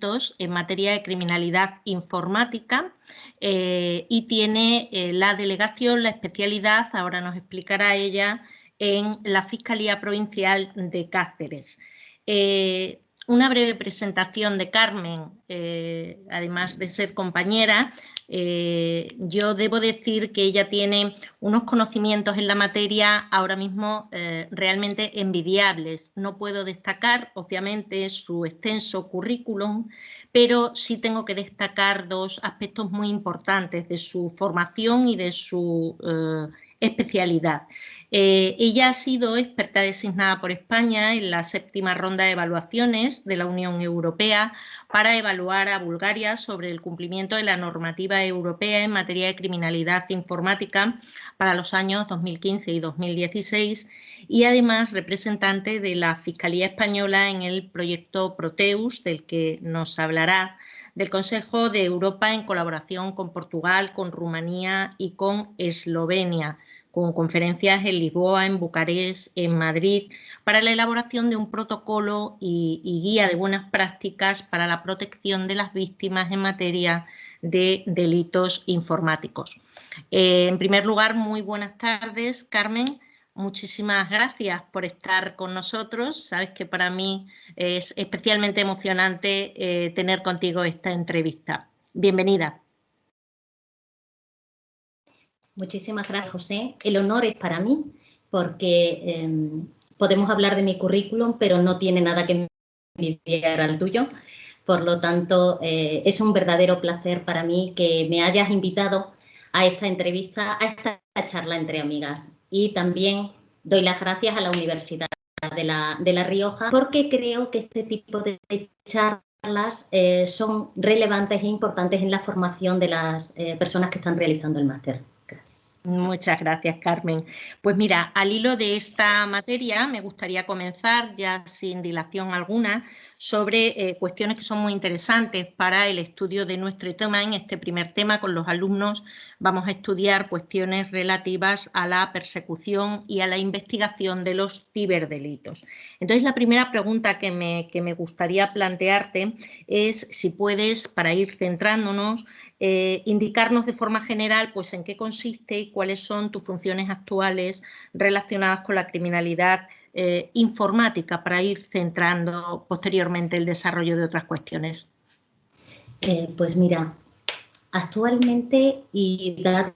delitos en materia de criminalidad informática y tiene la delegación, la especialidad, ahora nos explicará ella, en la Fiscalía Provincial de Cáceres. Una breve presentación de Carmen, además de ser compañera. Yo debo decir que ella tiene unos conocimientos en la materia ahora mismo realmente envidiables. No puedo destacar, obviamente, su extenso currículum, pero sí tengo que destacar dos aspectos muy importantes de su formación y de su especialidad. Ella ha sido experta designada por España en la 7ª ronda de evaluaciones de la Unión Europea para evaluar a Bulgaria sobre el cumplimiento de la normativa europea en materia de criminalidad informática para los años 2015 y 2016 y además representante de la Fiscalía Española en el proyecto Proteus, del que nos hablará, del Consejo de Europa en colaboración con Portugal, con Rumanía y con Eslovenia, con conferencias en Lisboa, en Bucarest, en Madrid, para la elaboración de un protocolo y guía de buenas prácticas para la protección de las víctimas en materia de delitos informáticos. En primer lugar, muy buenas tardes, Carmen. Muchísimas gracias por estar con nosotros. Sabes que para mí es especialmente emocionante tener contigo esta entrevista. Bienvenida. Muchísimas gracias, José. El honor es para mí porque podemos hablar de mi currículum, pero no tiene nada que envidiar al tuyo. Por lo tanto, es un verdadero placer para mí que me hayas invitado a esta entrevista, a esta charla entre amigas. Y también doy las gracias a la Universidad de La Rioja porque creo que este tipo de charlas son relevantes e importantes en la formación de las personas que están realizando el máster. Gracias. Muchas gracias, Carmen. Pues mira, al hilo de esta materia me gustaría comenzar ya sin dilación alguna sobre cuestiones que son muy interesantes para el estudio de nuestro tema. En este primer tema con los alumnos vamos a estudiar cuestiones relativas a la persecución y a la investigación de los ciberdelitos. Entonces, la primera pregunta que me gustaría plantearte es si puedes, para ir centrándonos, indicarnos de forma general pues, en qué consiste y cuáles son tus funciones actuales relacionadas con la criminalidad informática para ir centrando posteriormente el desarrollo de otras cuestiones. Pues mira, actualmente y dado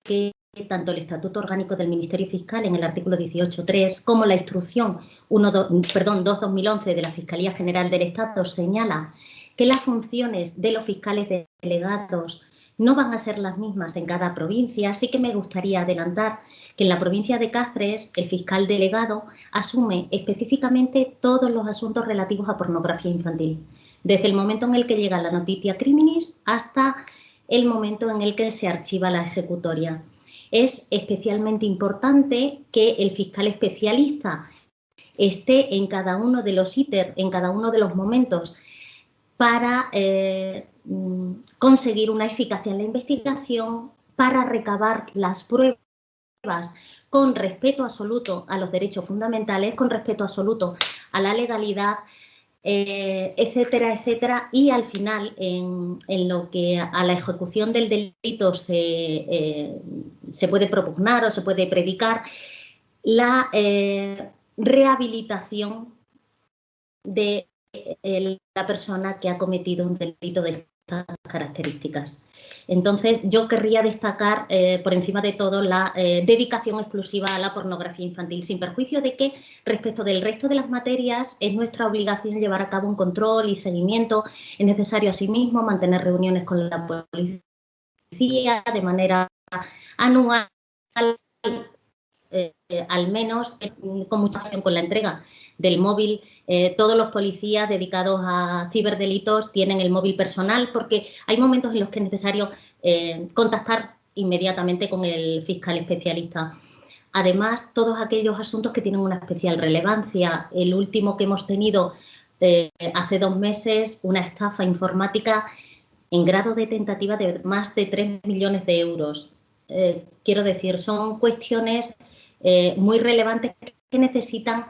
que tanto el Estatuto Orgánico del Ministerio Fiscal en el artículo 18.3 como la Instrucción 2-2011 de la Fiscalía General del Estado señala que las funciones de los fiscales delegados no van a ser las mismas en cada provincia, sí que me gustaría adelantar que en la provincia de Cáceres el fiscal delegado asume específicamente todos los asuntos relativos a pornografía infantil, desde el momento en el que llega la noticia criminis hasta el momento en el que se archiva la ejecutoria. Es especialmente importante que el fiscal especialista esté en cada uno de los ítems, en cada uno de los momentos, para conseguir una eficacia en la investigación, para recabar las pruebas con respeto absoluto a los derechos fundamentales, con respeto absoluto a la legalidad, etcétera, etcétera, y al final, en lo que a la ejecución del delito se puede propugnar o se puede predicar, la rehabilitación de la persona que ha cometido un delito de estas características. Entonces, yo querría destacar, por encima de todo, la dedicación exclusiva a la pornografía infantil, sin perjuicio de que, respecto del resto de las materias, es nuestra obligación llevar a cabo un control y seguimiento. Es necesario, asimismo, mantener reuniones con la policía de manera anual, al menos con mucha acción con la entrega del móvil. Todos los policías dedicados a ciberdelitos tienen el móvil personal porque hay momentos en los que es necesario contactar inmediatamente con el fiscal especialista. Además, todos aquellos asuntos que tienen una especial relevancia. El último que hemos tenido hace 2 meses, una estafa informática en grado de tentativa de más de 3 millones de euros. Quiero decir, son cuestiones muy relevantes que necesitan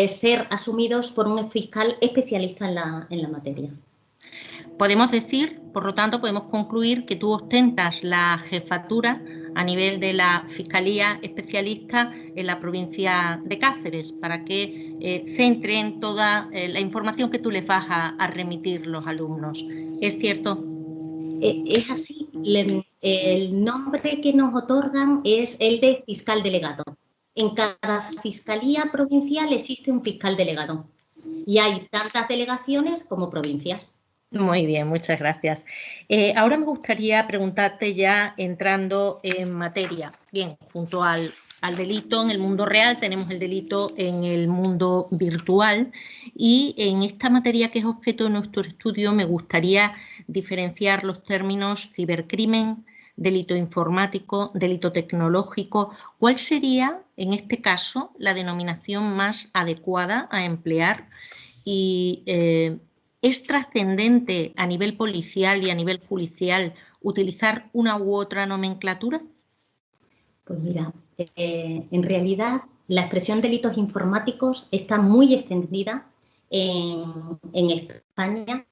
ser asumidos por un fiscal especialista en la materia. Podemos decir, por lo tanto, podemos concluir que tú ostentas la jefatura a nivel de la Fiscalía Especialista en la provincia de Cáceres, para que centren toda la información que tú les vas a remitir los alumnos. ¿Es cierto? Es así. El nombre que nos otorgan es el de fiscal delegado. En cada fiscalía provincial existe un fiscal delegado y hay tantas delegaciones como provincias. Muy bien, muchas gracias. Ahora me gustaría preguntarte, ya entrando en materia. Bien, junto al delito en el mundo real tenemos el delito en el mundo virtual, y en esta materia, que es objeto de nuestro estudio, me gustaría diferenciar los términos cibercrimen, delito informático, delito tecnológico. ¿Cuál sería, en este caso, la denominación más adecuada a emplear? Y ¿es trascendente a nivel policial y a nivel judicial utilizar una u otra nomenclatura? Pues mira, en realidad la expresión delitos informáticos está muy extendida en España,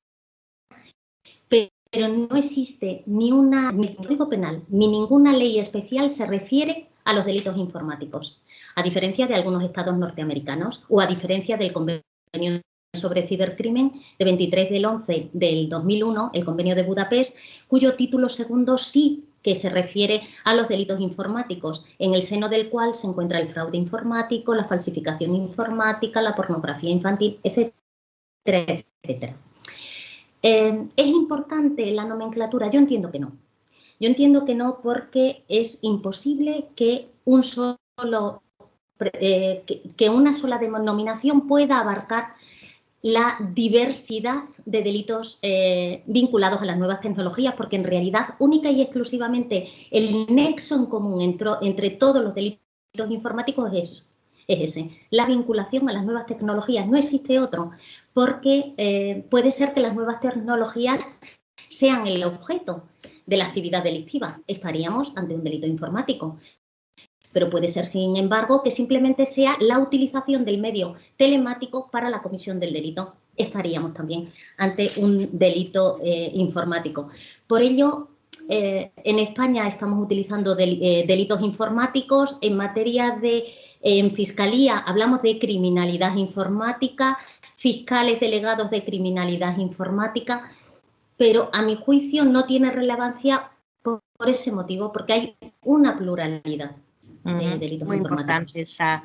pero no existe ni el Código Penal ni ninguna ley especial se refiere a los delitos informáticos, a diferencia de algunos estados norteamericanos o a diferencia del Convenio sobre cibercrimen de 23 del 11 del 2001, el Convenio de Budapest, cuyo título segundo sí que se refiere a los delitos informáticos, en el seno del cual se encuentra el fraude informático, la falsificación informática, la pornografía infantil, etcétera, etcétera. ¿Es importante la nomenclatura? Yo entiendo que no. Yo entiendo que no, porque es imposible que una sola denominación pueda abarcar la diversidad de delitos vinculados a las nuevas tecnologías, porque en realidad única y exclusivamente el nexo en común entre todos los delitos informáticos es ese, la vinculación a las nuevas tecnologías. No existe otro, porque puede ser que las nuevas tecnologías sean el objeto de la actividad delictiva. Estaríamos ante un delito informático. Pero puede ser, sin embargo, que simplemente sea la utilización del medio telemático para la comisión del delito. Estaríamos también ante un delito informático. Por ello, en España estamos utilizando delitos informáticos. En materia en Fiscalía hablamos de criminalidad informática, fiscales delegados de criminalidad informática, pero a mi juicio no tiene relevancia por ese motivo, porque hay una pluralidad de delitos Muy informáticos. importante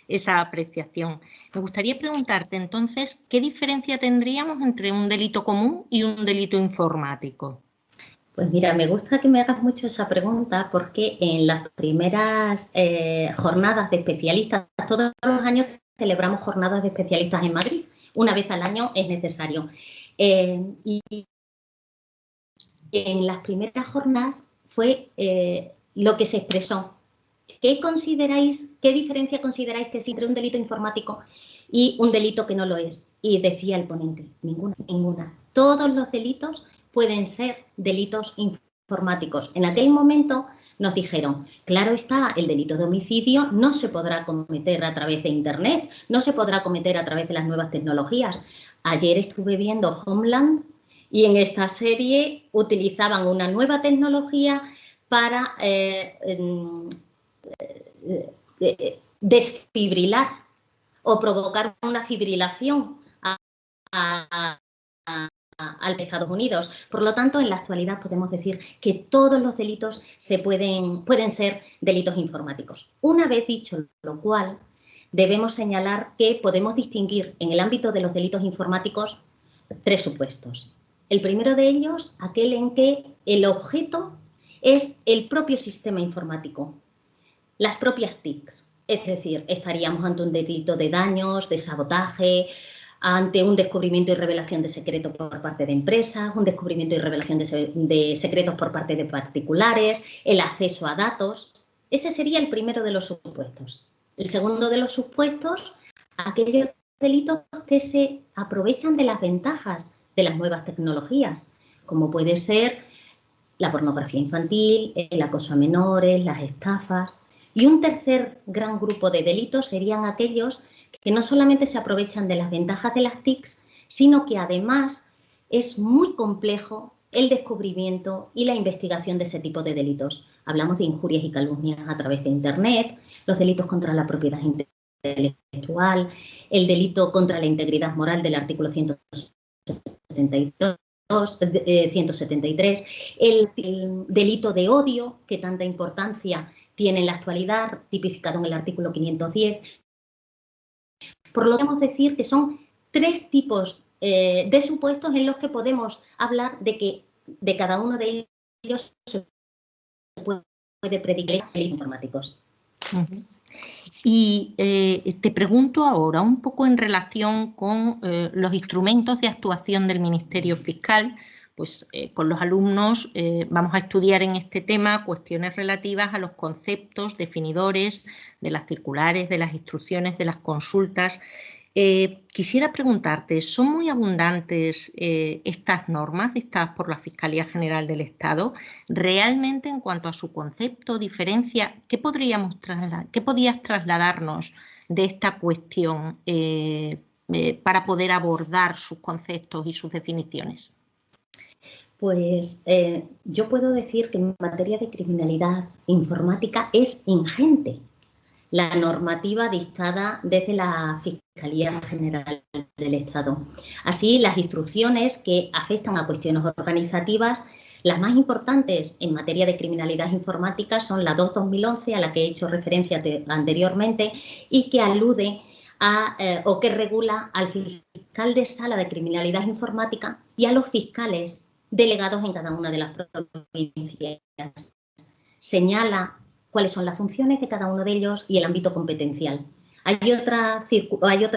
esa apreciación. Me gustaría preguntarte entonces, ¿qué diferencia tendríamos entre un delito común y un delito informático? Pues mira, me gusta que me hagas mucho esa pregunta, porque en las primeras jornadas de especialistas, todos los años celebramos jornadas de especialistas en Madrid, una vez al año es necesario. Y en las primeras jornadas fue lo que se expresó. ¿Qué diferencia consideráis que existe entre un delito informático y un delito que no lo es? Y decía el ponente, ninguna. Todos los delitos pueden ser delitos informáticos. En aquel momento nos dijeron, claro está, el delito de homicidio no se podrá cometer a través de Internet, no se podrá cometer a través de las nuevas tecnologías. Ayer estuve viendo Homeland y en esta serie utilizaban una nueva tecnología para desfibrilar o provocar una fibrilación al Estados Unidos. Por lo tanto, en la actualidad podemos decir que todos los delitos pueden ser delitos informáticos. Una vez dicho lo cual, debemos señalar que podemos distinguir en el ámbito de los delitos informáticos tres supuestos. El primero de ellos, aquel en que el objeto es el propio sistema informático, las propias TICs. Es decir, estaríamos ante un delito de daños, de sabotaje, ante un descubrimiento y revelación de secretos por parte de empresas, un descubrimiento y revelación de secretos por parte de particulares, el acceso a datos. Ese sería el primero de los supuestos. El segundo de los supuestos, aquellos delitos que se aprovechan de las ventajas de las nuevas tecnologías, como puede ser la pornografía infantil, el acoso a menores, las estafas. Y un tercer gran grupo de delitos serían aquellos que no solamente se aprovechan de las ventajas de las TICs, sino que además es muy complejo el descubrimiento y la investigación de ese tipo de delitos. Hablamos de injurias y calumnias a través de Internet, los delitos contra la propiedad intelectual, el delito contra la integridad moral del artículo 172, 173, el delito de odio, que tanta importancia tiene en la actualidad, tipificado en el artículo 510. Por lo que podemos decir que son 3 tipos de supuestos en los que podemos hablar de que de cada uno de ellos se puede predicar delitos informáticos. Y te pregunto ahora, un poco en relación con los instrumentos de actuación del Ministerio Fiscal, pues con los alumnos vamos a estudiar en este tema cuestiones relativas a los conceptos definidores de las circulares, de las instrucciones, de las consultas. Quisiera preguntarte, ¿son muy abundantes estas normas dictadas por la Fiscalía General del Estado? ¿Realmente en cuanto a su concepto, diferencia, qué podías trasladarnos de esta cuestión para poder abordar sus conceptos y sus definiciones? Pues yo puedo decir que en materia de criminalidad informática es ingente la normativa dictada desde la Fiscalía General del Estado. Así, las instrucciones que afectan a cuestiones organizativas, las más importantes en materia de criminalidad informática son la 2/2011, a la que he hecho referencia anteriormente, y que alude a, o que regula al fiscal de sala de criminalidad informática y a los fiscales delegados en cada una de las provincias. Señala cuáles son las funciones de cada uno de ellos y el ámbito competencial. Hay otra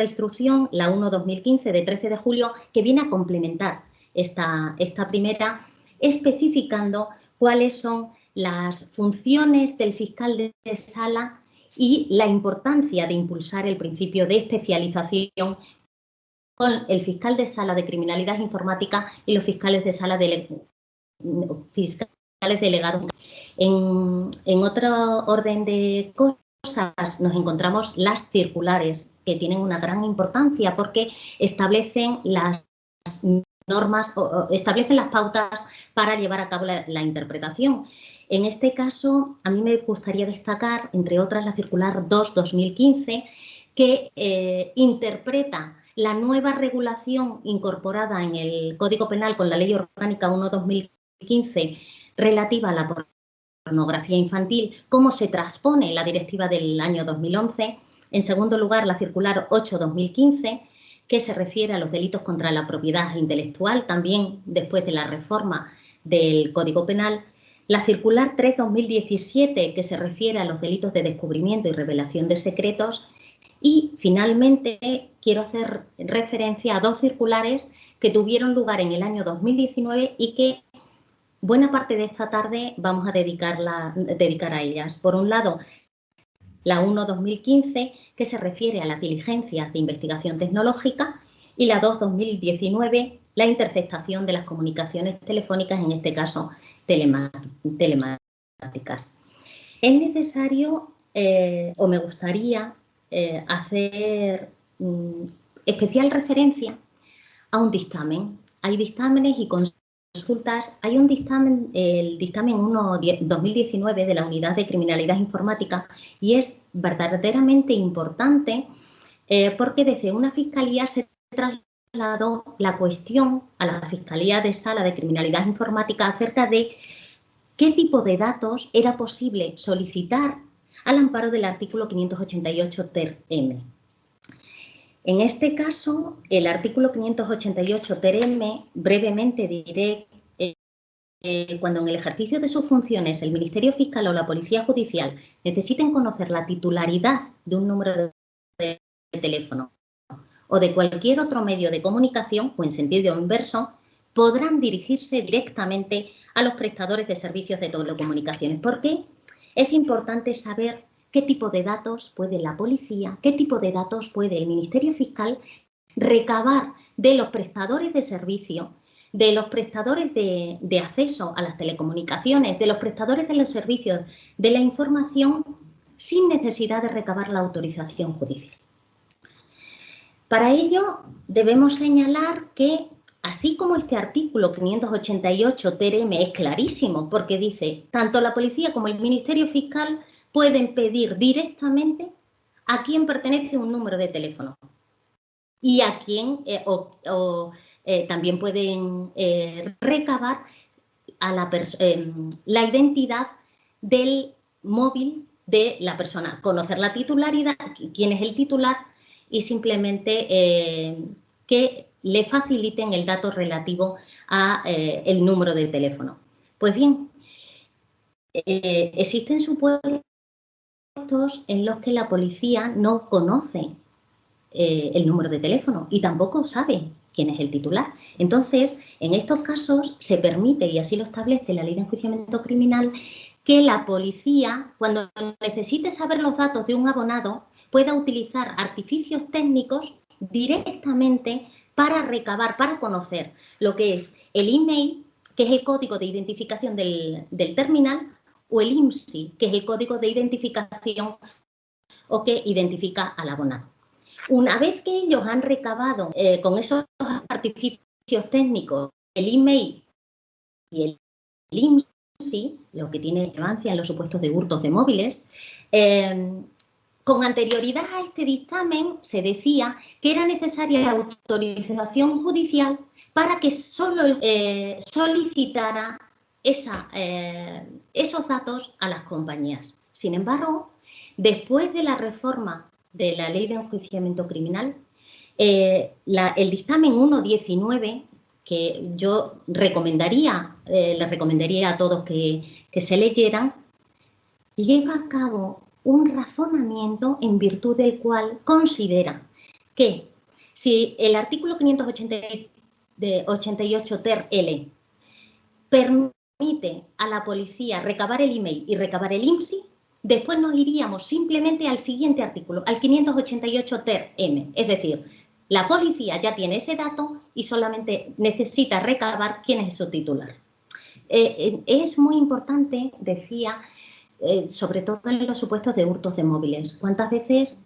instrucción, la 1/2015, de 13 de julio, que viene a complementar esta primera, especificando cuáles son las funciones del fiscal de sala y la importancia de impulsar el principio de especialización con el fiscal de sala de criminalidad informática y los fiscales de sala delegados. En otro orden de cosas nos encontramos las circulares, que tienen una gran importancia porque establecen las normas o establecen las pautas para llevar a cabo la interpretación. En este caso, a mí me gustaría destacar, entre otras, la circular 2/2015, que interpreta la nueva regulación incorporada en el Código Penal con la Ley Orgánica 1/2015 relativa a la pornografía infantil, cómo se transpone la directiva del año 2011. En segundo lugar, la circular 8/2015, que se refiere a los delitos contra la propiedad intelectual, también después de la reforma del Código Penal. La circular 3/2017, que se refiere a los delitos de descubrimiento y revelación de secretos. Y, finalmente, quiero hacer referencia a 2 circulares que tuvieron lugar en el año 2019 y que buena parte de esta tarde vamos a dedicar a ellas. Por un lado, la 1/2015, que se refiere a las diligencias de investigación tecnológica, y la 2/2019, la interceptación de las comunicaciones telefónicas, en este caso telemáticas. Es necesario, o me gustaría, hacer especial referencia a un dictamen. Hay dictámenes y consultas. Hay un dictamen, el dictamen 1/2019 de la Unidad de Criminalidad Informática, y es verdaderamente importante porque desde una fiscalía se trasladó la cuestión a la Fiscalía de Sala de Criminalidad Informática acerca de qué tipo de datos era posible solicitar al amparo del artículo 588 ter-M. En este caso, el artículo 588 ter-M, brevemente diré, cuando en el ejercicio de sus funciones el Ministerio Fiscal o la Policía Judicial necesiten conocer la titularidad de un número de teléfono o de cualquier otro medio de comunicación, o en sentido inverso, podrán dirigirse directamente a los prestadores de servicios de telecomunicaciones. ¿Por qué? Es importante saber qué tipo de datos puede la policía, qué tipo de datos puede el Ministerio Fiscal recabar de los prestadores de servicio, de los prestadores de acceso a las telecomunicaciones, de los prestadores de los servicios de la información, sin necesidad de recabar la autorización judicial. Para ello, debemos señalar que así como este artículo 588 TRM es clarísimo, porque dice, tanto la policía como el Ministerio Fiscal pueden pedir directamente a quién pertenece un número de teléfono y a quién, también pueden recabar a la identidad del móvil de la persona, conocer la titularidad, quién es el titular y simplemente que le faciliten el dato relativo a el número de teléfono. Pues bien, existen supuestos en los que la policía no conoce el número de teléfono y tampoco sabe quién es el titular. Entonces, en estos casos se permite, y así lo establece la Ley de Enjuiciamiento Criminal, que la policía, cuando necesite saber los datos de un abonado, pueda utilizar artificios técnicos directamente para recabar, para conocer lo que es el email, que es el código de identificación del terminal, o el IMSI, que es el código de identificación o que identifica al abonado. Una vez que ellos han recabado con esos artificios técnicos el email y el IMSI, lo que tiene relevancia en los supuestos de hurtos de móviles, con anterioridad a este dictamen se decía que era necesaria la autorización judicial para que solo solicitara esos datos a las compañías. Sin embargo, después de la reforma de la Ley de Enjuiciamiento Criminal, el dictamen 1.19, que yo les recomendaría a todos que se leyeran, lleva a cabo un razonamiento en virtud del cual considera que si el artículo 588 ter L permite a la policía recabar el email y recabar el IMSI, después nos iríamos simplemente al siguiente artículo, al 588 ter M. Es decir, la policía ya tiene ese dato y solamente necesita recabar quién es su titular. Es muy importante, decía, sobre todo en los supuestos de hurtos de móviles. ¿Cuántas veces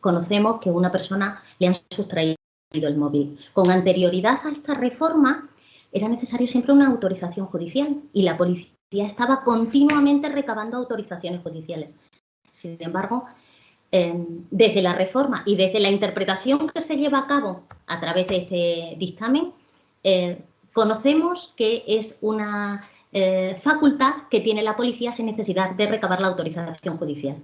conocemos que a una persona le han sustraído el móvil? Con anterioridad a esta reforma era necesario siempre una autorización judicial y la policía estaba continuamente recabando autorizaciones judiciales. Sin embargo, desde la reforma y desde la interpretación que se lleva a cabo a través de este dictamen, conocemos que es una facultad que tiene la policía sin necesidad de recabar la autorización judicial.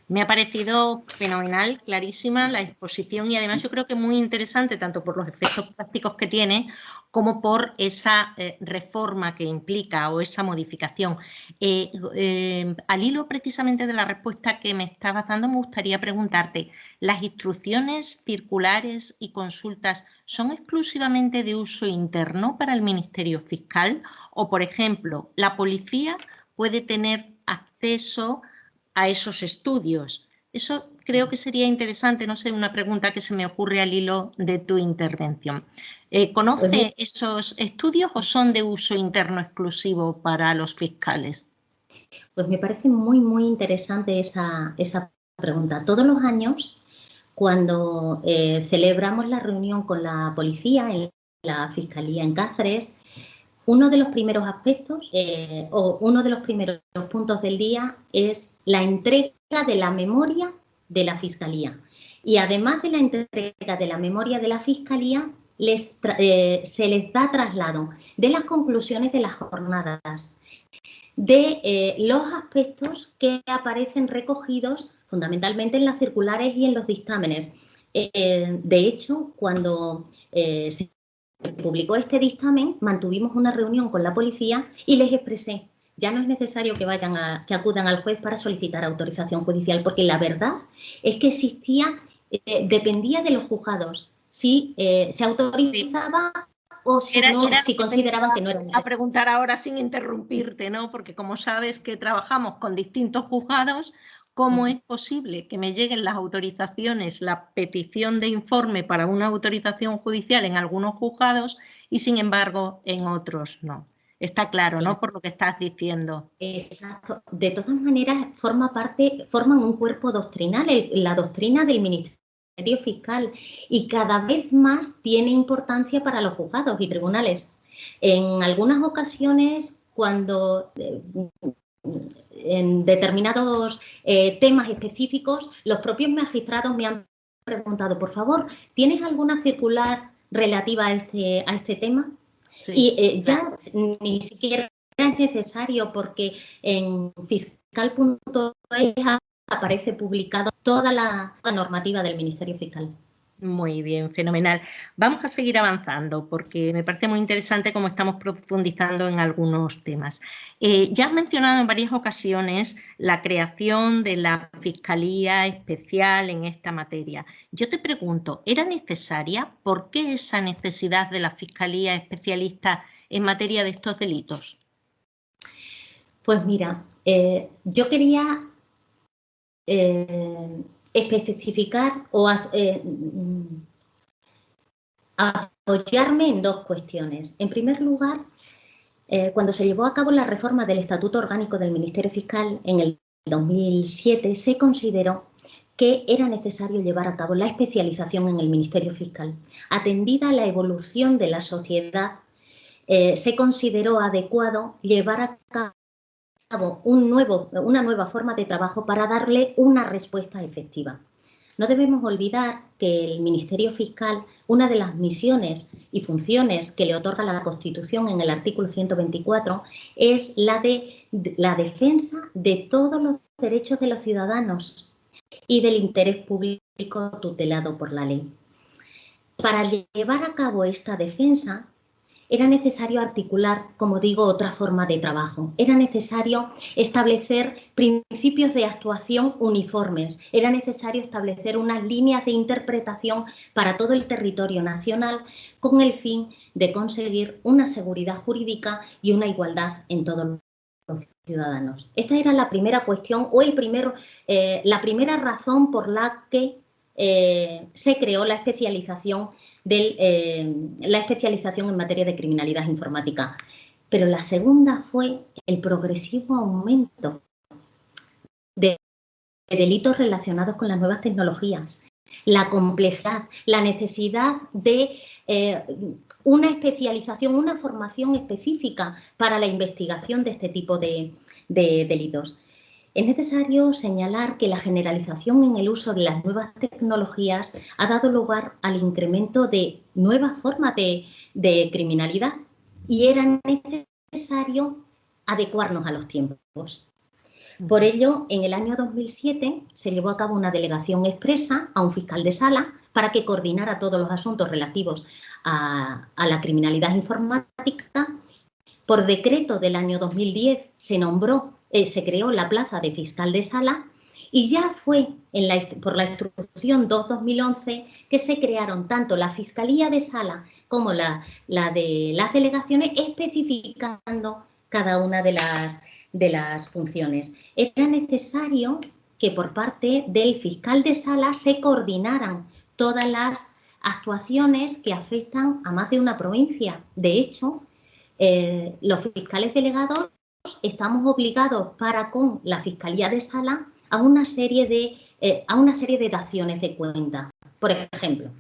Me ha parecido fenomenal, clarísima la exposición y además yo creo que muy interesante tanto por los efectos prácticos que tiene como por esa reforma que implica o esa modificación. Al hilo precisamente de la respuesta que me estabas dando, me gustaría preguntarte, ¿las instrucciones, circulares y consultas son exclusivamente de uso interno para el Ministerio Fiscal? O, por ejemplo, ¿la policía puede tener acceso a esos estudios? Eso creo que sería interesante, no sé, una pregunta que se me ocurre al hilo de tu intervención. ¿Conoce esos estudios o son de uso interno exclusivo para los fiscales? Pues me parece muy, muy interesante esa pregunta. Todos los años, cuando celebramos la reunión con la policía en la Fiscalía en Cáceres, uno de los primeros aspectos o uno de los primeros puntos del día es la entrega de la memoria de la Fiscalía. Y además de la entrega de la memoria de la Fiscalía, se les da traslado de las conclusiones de las jornadas, de los aspectos que aparecen recogidos fundamentalmente en las circulares y en los dictámenes. De hecho, cuando se publicó este dictamen, mantuvimos una reunión con la policía y les expresé, ya no es necesario que acudan al juez para solicitar autorización judicial, porque la verdad es que dependía de los juzgados si se autorizaba o si consideraban que no era necesario. A preguntar ahora sin interrumpirte, ¿no? Porque como sabes que trabajamos con distintos juzgados, ¿cómo es posible que me lleguen las autorizaciones, la petición de informe para una autorización judicial en algunos juzgados y sin embargo en otros no? Está claro, ¿no? Por lo que estás diciendo. Exacto. De todas maneras, forman un cuerpo doctrinal, la doctrina del Ministerio Fiscal y cada vez más tiene importancia para los juzgados y tribunales. En algunas ocasiones, cuando en determinados temas específicos, los propios magistrados me han preguntado, por favor, ¿tienes alguna circular relativa a este tema? Sí, y ya ni siquiera es necesario, porque en fiscal.es aparece publicado toda la normativa del Ministerio Fiscal. Muy bien, fenomenal. Vamos a seguir avanzando porque me parece muy interesante cómo estamos profundizando en algunos temas. Ya has mencionado en varias ocasiones la creación de la Fiscalía Especial en esta materia. Yo te pregunto, ¿era necesaria? ¿Por qué esa necesidad de la Fiscalía Especialista en materia de estos delitos? Pues mira, yo quería especificar o apoyarme en dos cuestiones. En primer lugar, cuando se llevó a cabo la reforma del Estatuto Orgánico del Ministerio Fiscal en el 2007, se consideró que era necesario llevar a cabo la especialización en el Ministerio Fiscal. Atendida la evolución de la sociedad, se consideró adecuado llevar a cabo una nueva forma de trabajo para darle una respuesta efectiva. No debemos olvidar que el Ministerio Fiscal, una de las misiones y funciones que le otorga la Constitución en el artículo 124, es la de la defensa de todos los derechos de los ciudadanos y del interés público tutelado por la ley. Para llevar a cabo esta defensa, era necesario articular, como digo, otra forma de trabajo. Era necesario establecer principios de actuación uniformes. Era necesario establecer unas líneas de interpretación para todo el territorio nacional con el fin de conseguir una seguridad jurídica y una igualdad en todos los ciudadanos. Esta era la primera cuestión o la primera razón por la que se creó la especialización en materia de criminalidad informática. Pero la segunda fue el progresivo aumento de delitos relacionados con las nuevas tecnologías, la complejidad, la necesidad de una especialización, una formación específica para la investigación de este tipo de delitos. Es necesario señalar que la generalización en el uso de las nuevas tecnologías ha dado lugar al incremento de nuevas formas de criminalidad y era necesario adecuarnos a los tiempos. Por ello, en el año 2007 se llevó a cabo una delegación expresa a un fiscal de sala para que coordinara todos los asuntos relativos a la criminalidad informática. Por decreto del año 2010 se creó la plaza de fiscal de sala y ya fue por la instrucción 2/2011 que se crearon tanto la Fiscalía de Sala como la de las delegaciones, especificando cada una de las funciones. Era necesario que por parte del fiscal de sala se coordinaran todas las actuaciones que afectan a más de una provincia. De hecho, los fiscales delegados estamos obligados para con la Fiscalía de Sala a una serie de daciones de cuenta. Por ejemplo,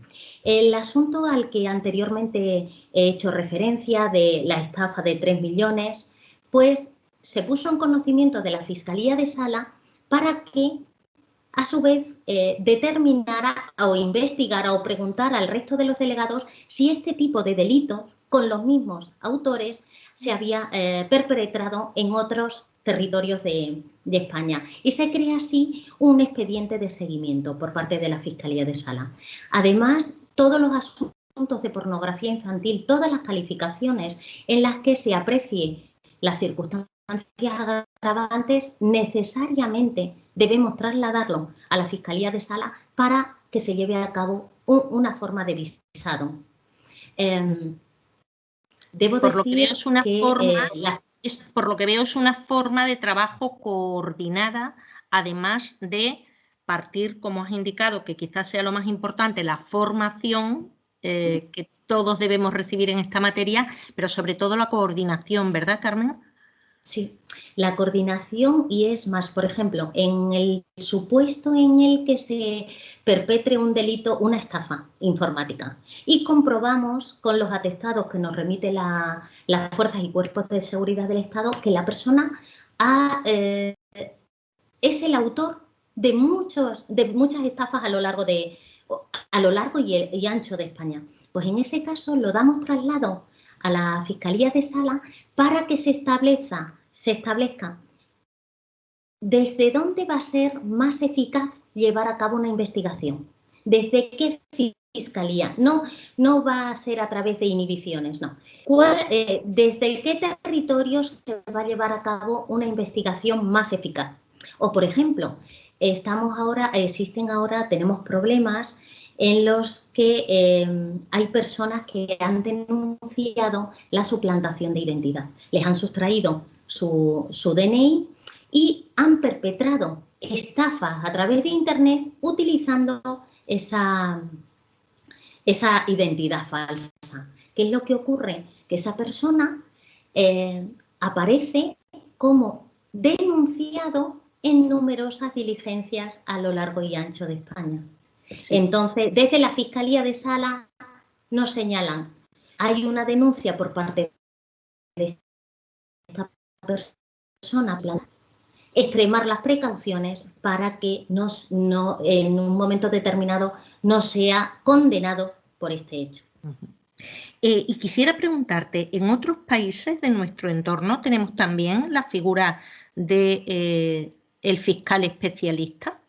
el asunto al que anteriormente he hecho referencia de la estafa de 3 millones, pues se puso en conocimiento de la Fiscalía de Sala para que a su vez determinara o investigara o preguntara al resto de los delegados si este tipo de delitos con los mismos autores se había perpetrado en otros territorios de España. Y se crea así un expediente de seguimiento por parte de la Fiscalía de Sala. Además, todos los asuntos de pornografía infantil, todas las calificaciones en las que se aprecie las circunstancias agravantes, necesariamente debemos trasladarlo a la Fiscalía de Sala para que se lleve a cabo una forma de visado. Debo por decir por lo que veo es una forma de trabajo coordinada, además de partir, como has indicado, que quizás sea lo más importante, la formación que todos debemos recibir en esta materia, pero sobre todo la coordinación, ¿verdad, Carmen? Sí, la coordinación, y es más, por ejemplo, en el supuesto en el que se perpetre un delito, una estafa informática, y comprobamos con los atestados que nos remite las fuerzas y cuerpos de seguridad del Estado que la persona es el autor de muchas estafas a lo largo y ancho de España. Pues en ese caso lo damos traslado a la Fiscalía de Sala para que se establezca desde dónde va a ser más eficaz llevar a cabo una investigación. ¿Desde qué fiscalía? No va a ser a través de inhibiciones, no. ¿Desde qué territorios se va a llevar a cabo una investigación más eficaz? O, por ejemplo, tenemos problemas en los que hay personas que han denunciado la suplantación de identidad. Les han sustraído su DNI y han perpetrado estafas a través de Internet utilizando esa identidad falsa. ¿Qué es lo que ocurre? Que esa persona aparece como denunciado en numerosas diligencias a lo largo y ancho de España. Sí. Entonces, desde la Fiscalía de Sala nos señalan, hay una denuncia por parte de esta persona, extremar las precauciones para que en un momento determinado no sea condenado por este hecho. Y quisiera preguntarte, ¿en otros países de nuestro entorno tenemos también la figura de el fiscal especialista?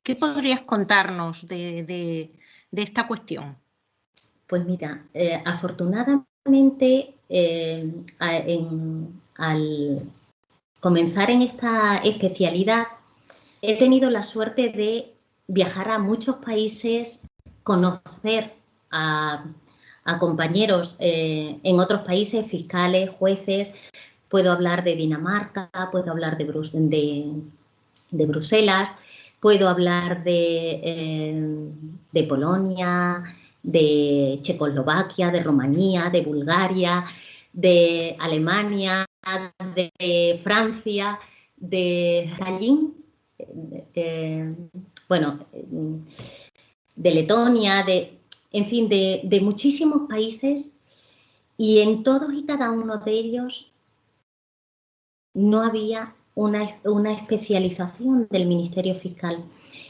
¿Qué podrías contarnos de esta cuestión? Pues mira, afortunadamente al comenzar en esta especialidad he tenido la suerte de viajar a muchos países, conocer a compañeros en otros países, fiscales, jueces. Puedo hablar de Dinamarca, puedo hablar de Bruselas, puedo hablar de Polonia, de Checoslovaquia, de Rumanía, de Bulgaria, de Alemania, de Francia, de Tallinn, de Letonia, en fin, de muchísimos países, y en todos y cada uno de ellos no había una especialización del Ministerio Fiscal.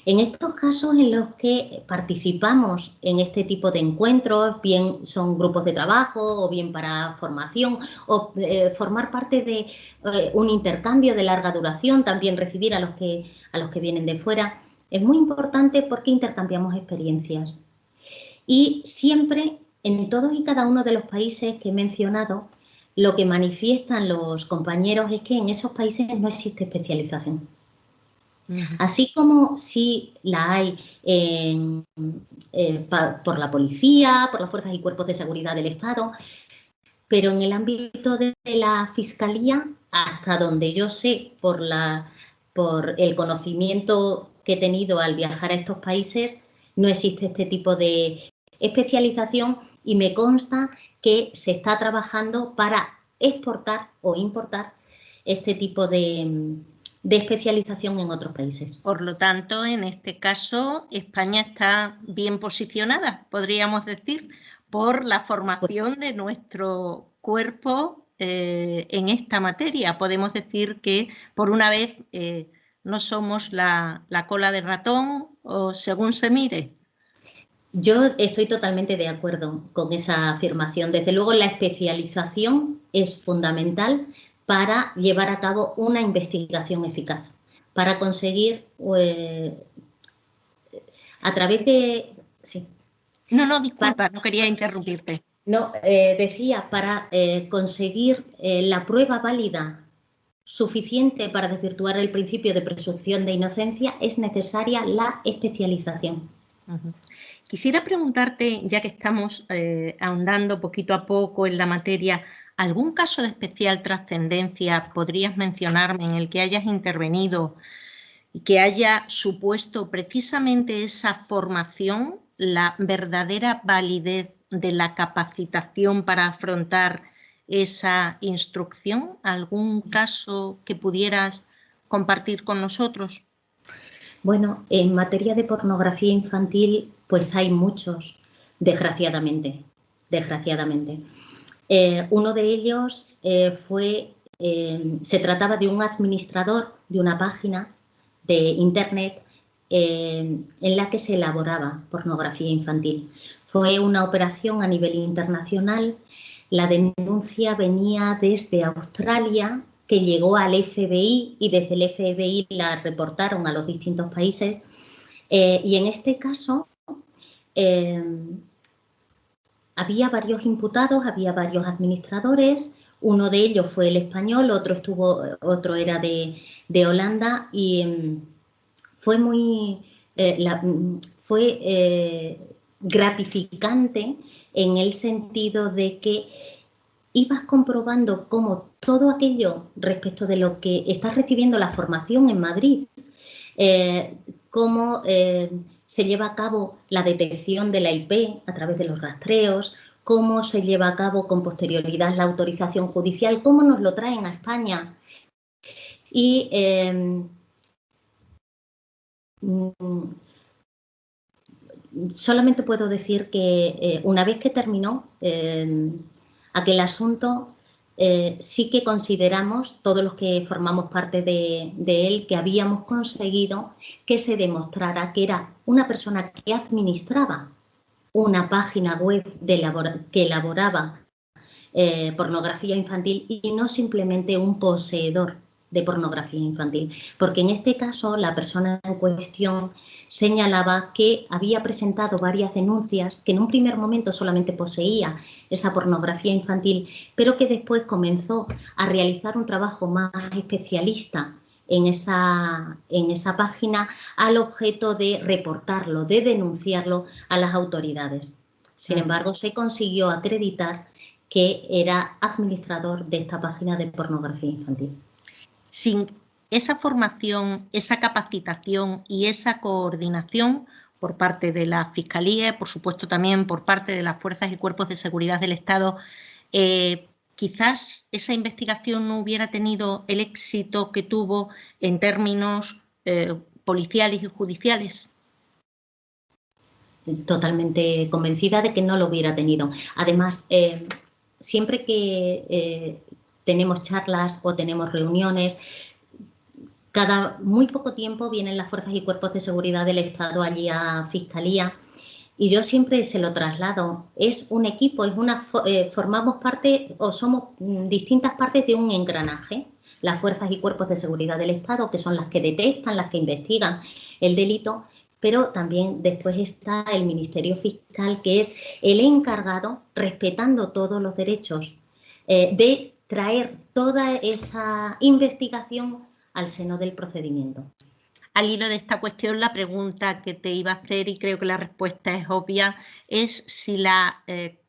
En estos casos en los que participamos en este tipo de encuentros, bien son grupos de trabajo o bien para formación, o formar parte de un intercambio de larga duración, también recibir a los que vienen de fuera, es muy importante porque intercambiamos experiencias. Y siempre, en todos y cada uno de los países que he mencionado, lo que manifiestan los compañeros es que en esos países no existe especialización. Así como sí la hay por la policía, por las fuerzas y cuerpos de seguridad del Estado, pero en el ámbito de la Fiscalía, hasta donde yo sé, por el conocimiento que he tenido al viajar a estos países, no existe este tipo de especialización, y me consta que se está trabajando para exportar o importar este tipo de especialización en otros países. Por lo tanto, en este caso, España está bien posicionada, podríamos decir, por la formación de nuestro cuerpo en esta materia. Podemos decir que, por una vez, no somos la cola de ratón, o según se mire. Yo estoy totalmente de acuerdo con esa afirmación. Desde luego, la especialización es fundamental para llevar a cabo una investigación eficaz, para conseguir a través de... Sí. No, disculpa, no quería interrumpirte. No, decía, para conseguir la prueba válida suficiente para desvirtuar el principio de presunción de inocencia, es necesaria la especialización. Quisiera preguntarte, ya que estamos ahondando poquito a poco en la materia, ¿algún caso de especial trascendencia podrías mencionarme en el que hayas intervenido y que haya supuesto precisamente esa formación, la verdadera validez de la capacitación para afrontar esa instrucción? ¿Algún caso que pudieras compartir con nosotros? Bueno, en materia de pornografía infantil, pues hay muchos, desgraciadamente. Uno de ellos se trataba de un administrador de una página de internet en la que se elaboraba pornografía infantil. Fue una operación a nivel internacional. La denuncia venía desde Australia, que llegó al FBI y desde el FBI la reportaron a los distintos países. Y en este caso había varios imputados, había varios administradores. Uno de ellos fue el español, otro era de Holanda y fue muy gratificante en el sentido de que ibas comprobando cómo todo aquello respecto de lo que estás recibiendo la formación en Madrid, cómo se lleva a cabo la detección de la IP a través de los rastreos, cómo se lleva a cabo con posterioridad la autorización judicial, cómo nos lo traen a España. Y solamente puedo decir que una vez que terminó aquel asunto, sí que consideramos, todos los que formamos parte de él, que habíamos conseguido que se demostrara que era una persona que administraba una página web que elaboraba pornografía infantil y no simplemente un poseedor de pornografía infantil, porque en este caso la persona en cuestión señalaba que había presentado varias denuncias, que en un primer momento solamente poseía esa pornografía infantil, pero que después comenzó a realizar un trabajo más especialista en esa página al objeto de reportarlo, de denunciarlo a las autoridades. Sin embargo, se consiguió acreditar que era administrador de esta página de pornografía infantil. Sin esa formación, esa capacitación y esa coordinación por parte de la Fiscalía, por supuesto también por parte de las fuerzas y cuerpos de seguridad del Estado, quizás esa investigación no hubiera tenido el éxito que tuvo en términos policiales y judiciales. Totalmente convencida de que no lo hubiera tenido. Además, siempre que tenemos charlas o tenemos reuniones, cada muy poco tiempo vienen las fuerzas y cuerpos de seguridad del Estado allí a Fiscalía y yo siempre se lo traslado. Es un equipo, formamos parte o somos distintas partes de un engranaje. Las fuerzas y cuerpos de seguridad del Estado, que son las que detectan, las que investigan el delito, pero también después está el Ministerio Fiscal, que es el encargado, respetando todos los derechos, de traer toda esa investigación al seno del procedimiento. Al hilo de esta cuestión, la pregunta que te iba a hacer, y creo que la respuesta es obvia, es si la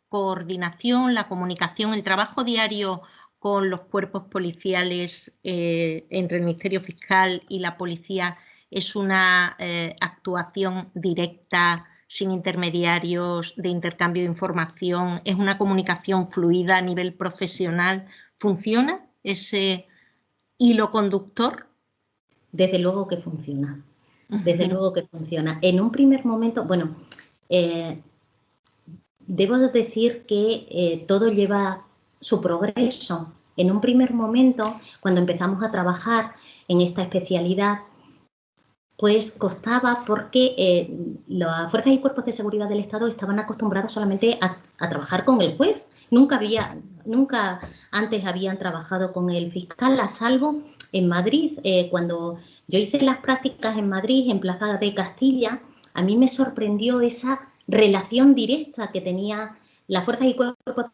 coordinación, la comunicación, el trabajo diario con los cuerpos policiales entre el Ministerio Fiscal y la policía es una actuación directa, sin intermediarios de intercambio de información, es una comunicación fluida a nivel profesional. ¿Funciona ese hilo conductor? Desde luego que funciona. Desde luego que funciona. En un primer momento, bueno, debo decir que todo lleva su progreso. En un primer momento, cuando empezamos a trabajar en esta especialidad, pues costaba porque las fuerzas y cuerpos de seguridad del Estado estaban acostumbrados solamente a trabajar con el juez. Nunca antes habían trabajado con el fiscal, a salvo en Madrid. Cuando yo hice las prácticas en Madrid, en Plaza de Castilla, a mí me sorprendió esa relación directa que tenía las fuerzas y cuerpos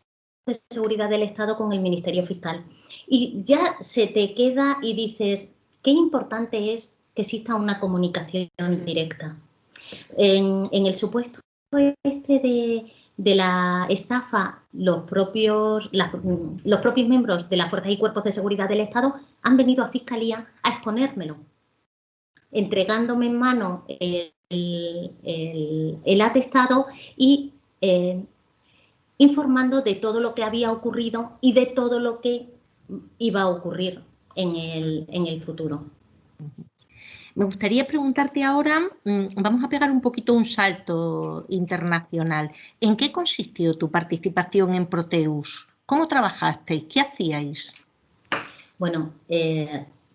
de seguridad del Estado con el Ministerio Fiscal. Y ya se te queda y dices, qué importante es que exista una comunicación directa. En el supuesto este de la estafa, los propios miembros de las fuerzas y cuerpos de seguridad del Estado han venido a Fiscalía a exponérmelo, entregándome en mano el atestado y informando de todo lo que había ocurrido y de todo lo que iba a ocurrir en el futuro. Me gustaría preguntarte ahora, vamos a pegar un poquito un salto internacional. ¿En qué consistió tu participación en Proteus? ¿Cómo trabajasteis? ¿Qué hacíais? Bueno,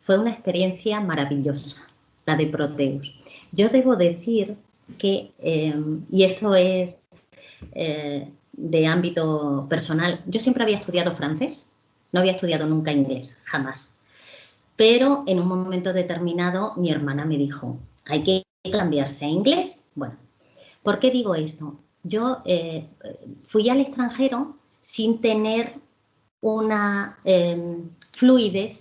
fue una experiencia maravillosa, la de Proteus. Yo debo decir que, y esto es de ámbito personal, yo siempre había estudiado francés, no había estudiado nunca inglés, jamás. Pero en un momento determinado mi hermana me dijo, hay que cambiarse a inglés. Bueno, ¿por qué digo esto? Yo fui al extranjero sin tener una fluidez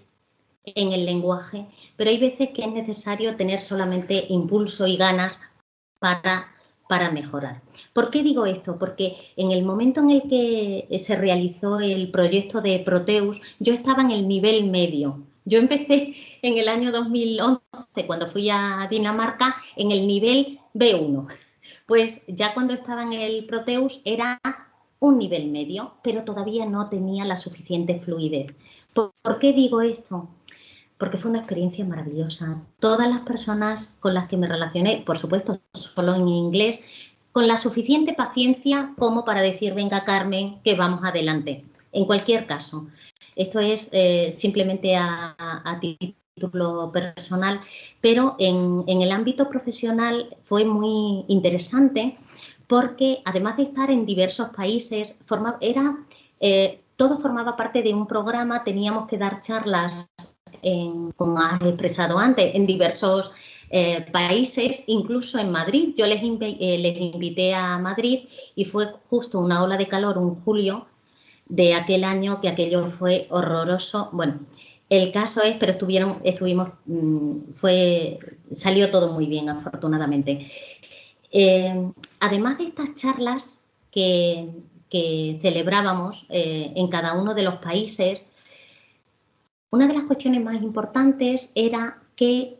en el lenguaje, pero hay veces que es necesario tener solamente impulso y ganas para mejorar. ¿Por qué digo esto? Porque en el momento en el que se realizó el proyecto de Proteus, yo estaba en el nivel medio. Yo empecé en el año 2011, cuando fui a Dinamarca, en el nivel B1. Pues ya cuando estaba en el Proteus era un nivel medio, pero todavía no tenía la suficiente fluidez. ¿Por qué digo esto? Porque fue una experiencia maravillosa. Todas las personas con las que me relacioné, por supuesto, solo en inglés, con la suficiente paciencia como para decir, venga Carmen, que vamos adelante. En cualquier caso, esto es simplemente a título personal, pero en el ámbito profesional fue muy interesante porque además de estar en diversos países, todo formaba parte de un programa, teníamos que dar charlas como has expresado antes, en diversos países, incluso en Madrid. Yo les invité a Madrid y fue justo una ola de calor, un julio de aquel año, que aquello fue horroroso. Bueno, el caso es, pero salió todo muy bien, afortunadamente. Además de estas charlas que celebrábamos en cada uno de los países, una de las cuestiones más importantes era que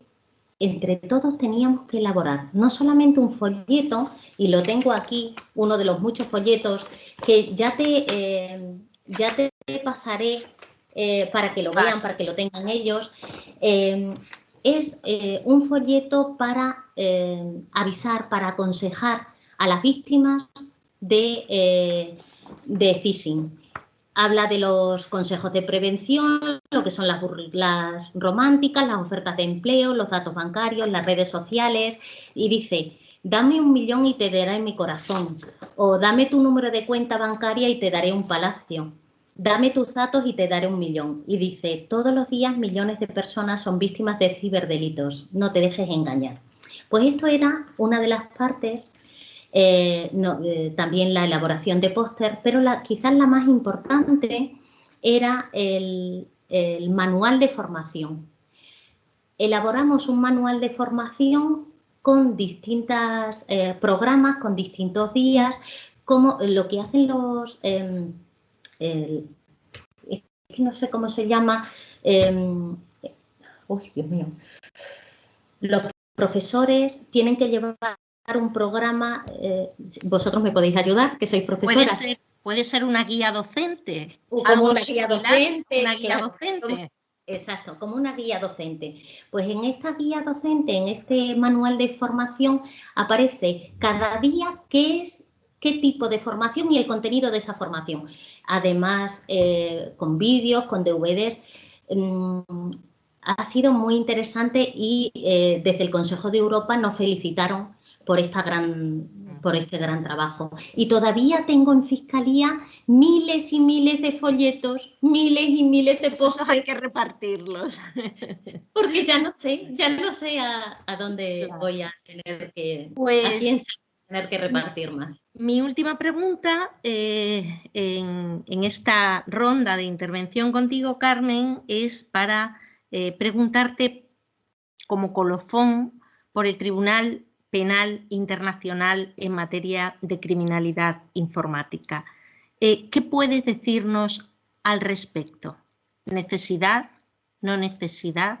entre todos teníamos que elaborar no solamente un folleto, y lo tengo aquí, uno de los muchos folletos que ya te pasaré para que lo vean, para que lo tengan ellos. Es un folleto para avisar, para aconsejar a las víctimas de phishing. Habla de los consejos de prevención, lo que son las románticas, las ofertas de empleo, los datos bancarios, las redes sociales, y dice, dame 1 millón y te daré mi corazón, o dame tu número de cuenta bancaria y te daré un palacio, dame tus datos y te daré 1 millón. Y dice, todos los días millones de personas son víctimas de ciberdelitos, no te dejes engañar. Pues esto era una de las partes. También la elaboración de póster, pero quizás la más importante era el manual de formación. Elaboramos un manual de formación con distintos programas, con distintos días, como lo que hacen es que no sé cómo se llama, uy, Dios mío, los profesores tienen que llevar un programa, vosotros me podéis ayudar, que sois profesoras. Puede ser una guía docente. Como una guía docente. Una guía docente. Exacto, como una guía docente. Pues en esta guía docente, en este manual de formación, aparece cada día qué tipo de formación y el contenido de esa formación. Además, con vídeos, con DVDs. Ha sido muy interesante y desde el Consejo de Europa nos felicitaron por este gran trabajo. Y todavía tengo en Fiscalía miles y miles de folletos, miles y miles de pósters. Hay que repartirlos. Porque ya no sé a dónde voy a tener que, a quién tener que repartir más. Mi última pregunta en esta ronda de intervención contigo, Carmen, es para preguntarte como colofón por el Tribunal Penal Internacional en materia de criminalidad informática. ¿Qué puedes decirnos al respecto? ¿Necesidad? ¿No necesidad?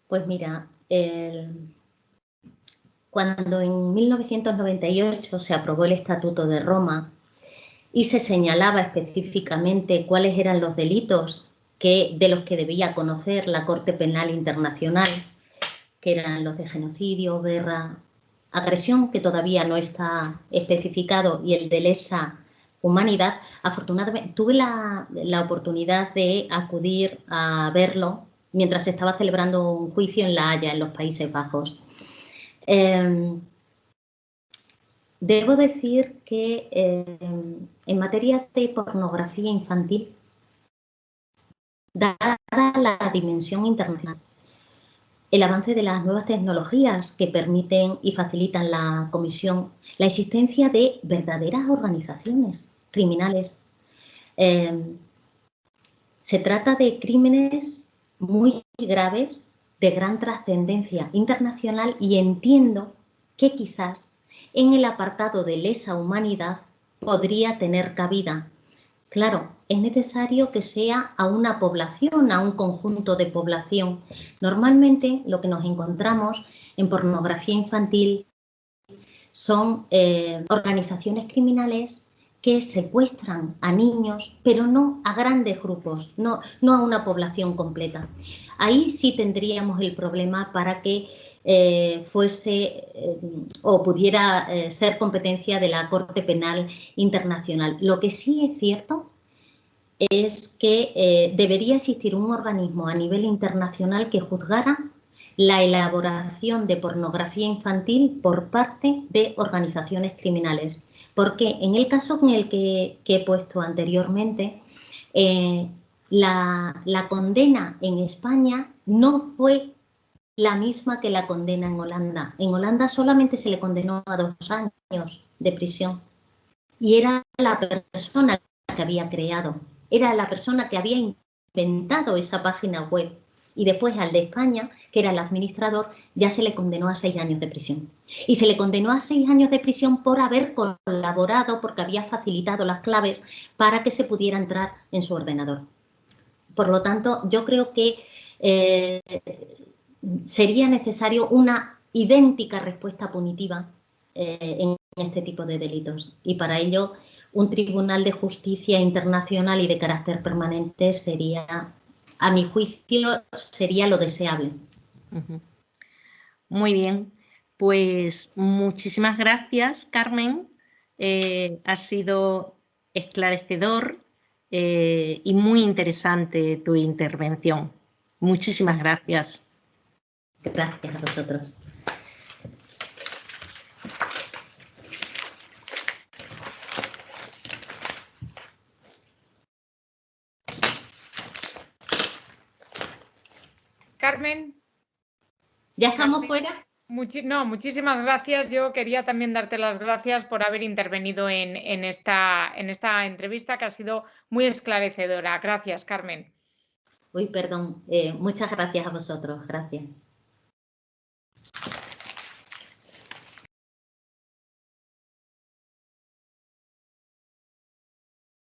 Pues mira, cuando en 1998 se aprobó el Estatuto de Roma y se señalaba específicamente cuáles eran los delitos de los que debía conocer la Corte Penal Internacional, que eran los de genocidio, guerra, agresión, que todavía no está especificado, y el de lesa humanidad. Afortunadamente tuve la oportunidad de acudir a verlo mientras se estaba celebrando un juicio en La Haya, en los Países Bajos. Debo decir que en materia de pornografía infantil, dada la dimensión internacional, el avance de las nuevas tecnologías que permiten y facilitan la comisión, la existencia de verdaderas organizaciones criminales. Se trata de crímenes muy graves, de gran trascendencia internacional, y entiendo que quizás en el apartado de lesa humanidad podría tener cabida. Claro, es necesario que sea a una población, a un conjunto de población. Normalmente lo que nos encontramos en pornografía infantil son organizaciones criminales que secuestran a niños, pero no a grandes grupos, no a una población completa. Ahí sí tendríamos el problema para que fuese o pudiera ser competencia de la Corte Penal Internacional. Lo que sí es cierto es que debería existir un organismo a nivel internacional que juzgara la elaboración de pornografía infantil por parte de organizaciones criminales. Porque en el caso en el que he puesto anteriormente, la condena en España no fue la misma que la condena en Holanda. En Holanda solamente se le condenó a 2 años de prisión y era la persona que había creado, era la persona que había inventado esa página web. Y después al de España, que era el administrador, ya se le condenó a 6 años de prisión. Y se le condenó a 6 años de prisión por haber colaborado, porque había facilitado las claves para que se pudiera entrar en su ordenador. Por lo tanto, yo creo que sería necesario una idéntica respuesta punitiva en este tipo de delitos. Y para ello, un tribunal de justicia internacional y de carácter permanente sería, a mi juicio, sería lo deseable. Muy bien, pues muchísimas gracias, Carmen. Ha sido esclarecedor y muy interesante tu intervención. Muchísimas gracias. Gracias a vosotros. Carmen. ¿Ya estamos fuera? No, muchísimas gracias. Yo quería también darte las gracias por haber intervenido en esta entrevista, que ha sido muy esclarecedora. Gracias, Carmen. Uy, perdón. Muchas gracias a vosotros. Gracias.